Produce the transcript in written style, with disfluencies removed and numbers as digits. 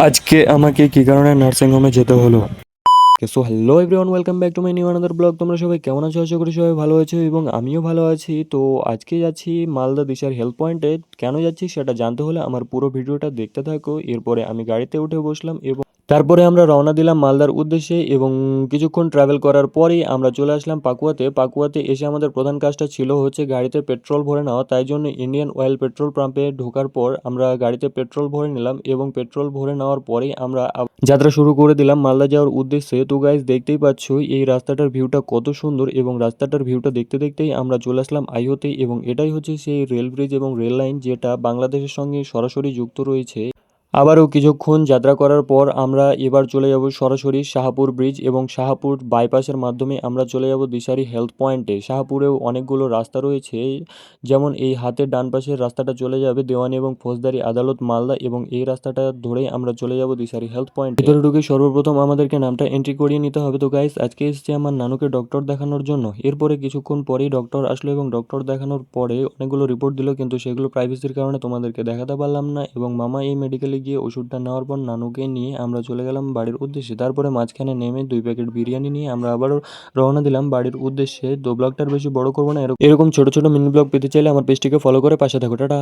আজকে আমাকে কি কারণে নার্সিং হোমে যেতে হলো? So hello everyone, welcome back to my new another blog. তোমরা সবাই কেমন আছো? আশা করি সবাই ভালো আছো এবং আমিও ভালো আছি। তো আজকে যাচ্ছি মালদা দিশার হেলথ পয়েন্টে। কেন যাচ্ছি সেটা জানতে হলে আমার পুরো ভিডিওটা দেখতে থাকো। এরপরে আমি গাড়িতে উঠে বসলাম এবং তারপরে আমরা রওনা দিলাম মালদার উদ্দেশ্যে এবং কিছুক্ষণ ট্রাভেল করার পরেই আমরা চলে আসলাম পাকুয়াতে। পাকুয়াতে এসে আমাদের প্রধান কাজটা ছিল হচ্ছে গাড়িতে পেট্রোল ভরে নেওয়া। তাই জন্য ইন্ডিয়ান অয়েল পেট্রোল পাম্পে ঢোকার পর আমরা গাড়িতে পেট্রোল ভরে নিলাম এবং পেট্রোল ভরে নেওয়ার পরেই আমরা যাত্রা শুরু করে দিলাম মালদা যাওয়ার উদ্দেশ্যে। তো গাইস, দেখতেই পাচ্ছ এই রাস্তাটার ভিউটা কত সুন্দর এবং রাস্তাটার ভিউটা দেখতে দেখতেই আমরা চলে আসলাম আইওতে এবং এটাই হচ্ছে সেই রেল ব্রিজ এবং রেল লাইন যেটা বাংলাদেশের সঙ্গে সরাসরি যুক্ত রয়েছে। আবারও কিছুক্ষণ যাত্রা করার পর আমরা এবার চলে যাব সরাসরি শাহপুর ব্রিজ এবং শাহপুর বাইপাসের মাধ্যমে আমরা চলে যাব দিশারি হেলথ পয়েন্টে। শাহপুরেও অনেকগুলো রাস্তা রয়েছে, যেমন এই হাতের ডান পাশের রাস্তাটা চলে যাবে দেওয়ানি এবং ফৌজদারি আদালত মালদা এবং এই রাস্তাটা ধরেই আমরা চলে যাব দিশারি হেলথ পয়েন্ট। ভিতরে ঢুকে সর্বপ্রথম আমাদেরকে নামটা এন্ট্রি করিয়ে নিতে হবে। তো গাইস, আজকে এসেছি আমার নানুকে ডক্টর দেখানোর জন্য। এরপরে কিছুক্ষণ পরেই ডক্টর আসলো এবং ডক্টর দেখানোর পরে অনেকগুলো রিপোর্ট দিল, কিন্তু সেগুলো প্রাইভেসির কারণে তোমাদেরকে দেখাতে পারলাম না এবং মামা এই মেডিকেলে গিয়ে ওষুধটা নেওয়ার পর নানুকে নিয়ে আমরা চলে গেলাম বাড়ির উদ্দেশ্যে। তারপরে মাঝখানে নেমে 2 প্যাকেট বিরিয়ানি নিয়ে আমরা আবারও রওনা দিলাম বাড়ির উদ্দেশ্যে। তো ব্লগটার বেশি বড় করবো না, এরকম ছোট ছোট মিনি ব্লগ পেতে চাইলে আমার পেজটিকে ফলো করে পাশে থাকো। টাটা।